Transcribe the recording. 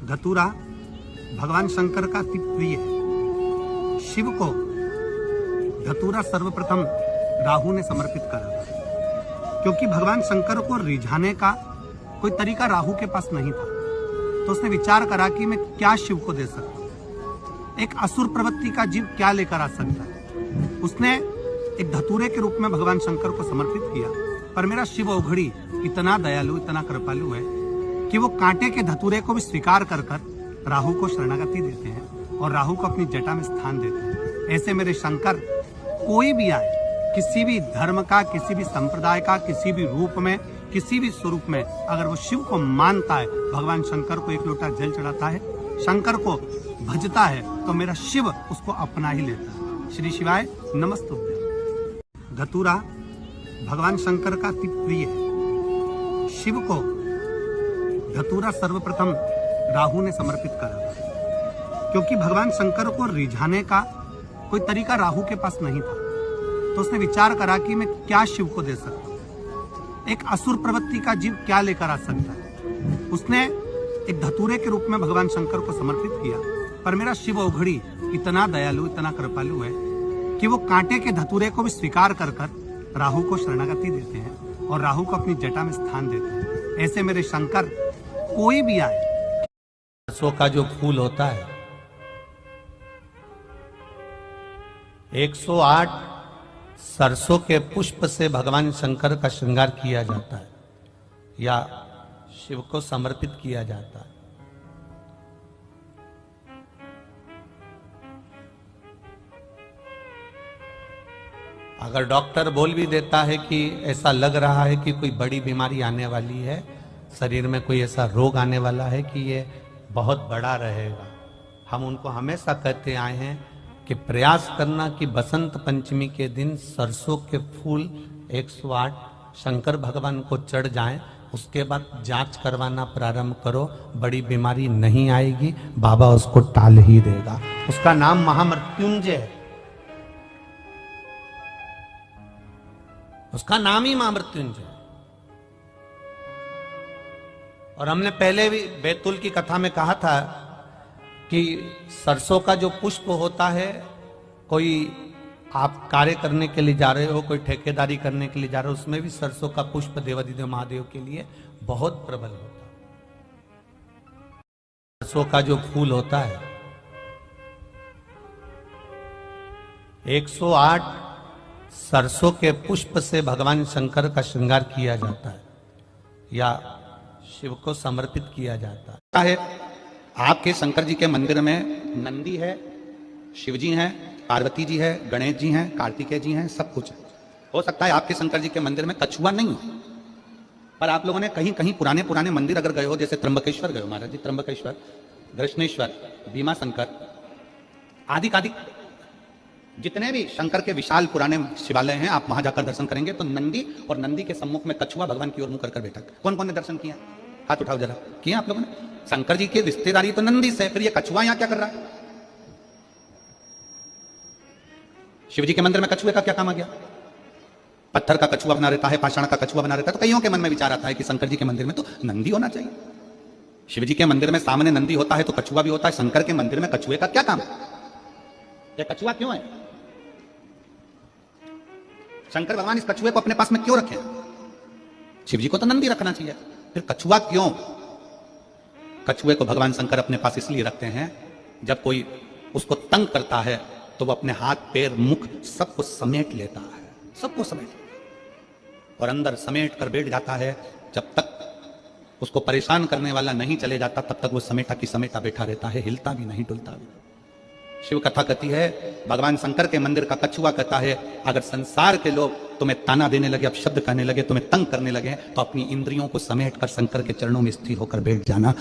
धतूरा भगवान शंकर का अति प्रिय है। शिव को धतूरा सर्वप्रथम राहु ने समर्पित करा था, क्योंकि भगवान शंकर को रिझाने का कोई तरीका राहु के पास नहीं था। तो उसने विचार करा कि मैं क्या शिव को दे सकता हूं, एक असुर प्रवृत्ति का जीव क्या लेकर आ सकता है। उसने एक धतूरे के रूप में भगवान शंकर को समर्पित किया। पर मेरा शिव औघड़ी इतना दयालु, इतना कृपालु है कि वो कांटे के धतूरे को भी स्वीकार कर राहु को शरणागति देते हैं और राहु को अपनी जटा में स्थान देते हैं। ऐसे मेरे शंकर कोई भी आए, किसी भी धर्म का, किसी भी संप्रदाय का, किसी भी रूप में, किसी भी स्वरूप में, अगर वो शिव को मानता है, भगवान शंकर को एक लोटा जल चढ़ाता है, शंकर को भजता है, तो मेरा शिव उसको अपना ही लेता है। श्री शिवाय नमस्तुभ्यं। धतूरा भगवान शंकर का अति प्रिय है। शिव को धतूरा सर्वप्रथम राहु ने समर्पित करा था, क्योंकि भगवान शंकर को रिझाने का कोई तरीका राहु के पास नहीं था। तो उसने विचार करा कि मैं क्या शिव को दे सकता हूं, एक असुर प्रवृत्ति का जीव क्या लेकर आ सकता है। उसने एक धतूरे के रूप में भगवान शंकर को समर्पित किया। पर मेरा शिव औघड़ी इतना दयालु, इतना कृपालु है कि वो कांटे के धतूरे को भी स्वीकार कर राहु को शरणागति देते हैं और राहु को अपनी जटा में स्थान देते हैं। ऐसे मेरे शंकर कोई भी आए। सरसों का जो फूल होता है, 108 सरसों के पुष्प से भगवान शंकर का श्रृंगार किया जाता है या शिव को समर्पित किया जाता है। अगर डॉक्टर बोल भी देता है कि ऐसा लग रहा है कि कोई बड़ी बीमारी आने वाली है, शरीर में कोई ऐसा रोग आने वाला है कि ये बहुत बड़ा रहेगा, हम उनको हमेशा कहते आए हैं कि प्रयास करना कि बसंत पंचमी के दिन सरसों के फूल 108 शंकर भगवान को चढ़ जाएं, उसके बाद जांच करवाना प्रारंभ करो, बड़ी बीमारी नहीं आएगी, बाबा उसको टाल ही देगा। उसका नाम महामृत्युंजय है, उसका नाम ही महामृत्युंजय। और हमने पहले भी बैतुल की कथा में कहा था कि सरसों का जो पुष्प होता है, कोई आप कार्य करने के लिए जा रहे हो, कोई ठेकेदारी करने के लिए जा रहे हो, उसमें भी सरसों का पुष्प देवाधिदेव महादेव के लिए बहुत प्रबल होता है। सरसों का जो फूल होता है, 108 सरसों के पुष्प से भगवान शंकर का श्रृंगार किया जाता है या शिव को समर्पित किया जाता है। आपके शंकर जी के मंदिर में नंदी है, शिव जी हैं, पार्वती जी है, गणेश जी हैं, कार्तिकेय जी हैं, सब कुछ है। हो सकता है आपके शंकर जी के मंदिर में कछुआ नहीं हो, पर आप लोगों ने कहीं कहीं पुराने पुराने मंदिर अगर गए हो, जैसे त्र्यंबकेश्वर गए हो महाराज जी, त्र्यंबकेश्वर, कृष्णेश्वर, भीमा शंकर आदि आदि जितने भी शंकर के विशाल पुराने शिवालय हैं, आप वहां जाकर दर्शन करेंगे तो नंदी और नंदी के सम्मुख में कछुआ भगवान की ओर मुंह कर बैठा। कौन कौन ने दर्शन किया? हाथ उठाओ जरा। किया आप लोगों ने? शंकर जी की रिश्तेदारी तो नंदी से, फिर ये कछुआ यहां क्या कर रहा है? शिव जी के मंदिर में कछुए का क्या काम आ गया? पत्थर का कछुआ बना रहता है, पाषाण का कछुआ बना रहता है, तो कईयों के मन में विचार आता है कि शंकर जी के मंदिर में तो नंदी होना चाहिए। शिव जी के मंदिर में सामने नंदी होता है तो कछुआ भी होता है, शंकर के मंदिर में कछुए का क्या काम है? यह कछुआ क्यों है? शंकर भगवान इस कछुए को अपने पास में क्यों रखे? शिव जी को तो नंदी रखना चाहिए, फिर कछुआ क्यों? कछुए को भगवान शंकर अपने पास इसलिए रखते हैं, जब कोई उसको तंग करता है तो वो अपने हाथ, पैर, मुख सबको समेट लेता है, सबको समेट और अंदर समेट कर बैठ जाता है। जब तक उसको परेशान करने वाला नहीं चले जाता, तब तक वो समेटा की समेटा बैठा रहता है, हिलता भी नहीं, डुलता भी नहीं। शिव कथा कहती है, भगवान शंकर के मंदिर का कछुआ कहता है, अगर संसार के लोग तुम्हें ताना देने लगे, अब शब्द कहने लगे, तुम्हें तंग करने लगे, तो अपनी इंद्रियों को समेट कर शंकर के चरणों में स्थिर होकर बैठ जाना।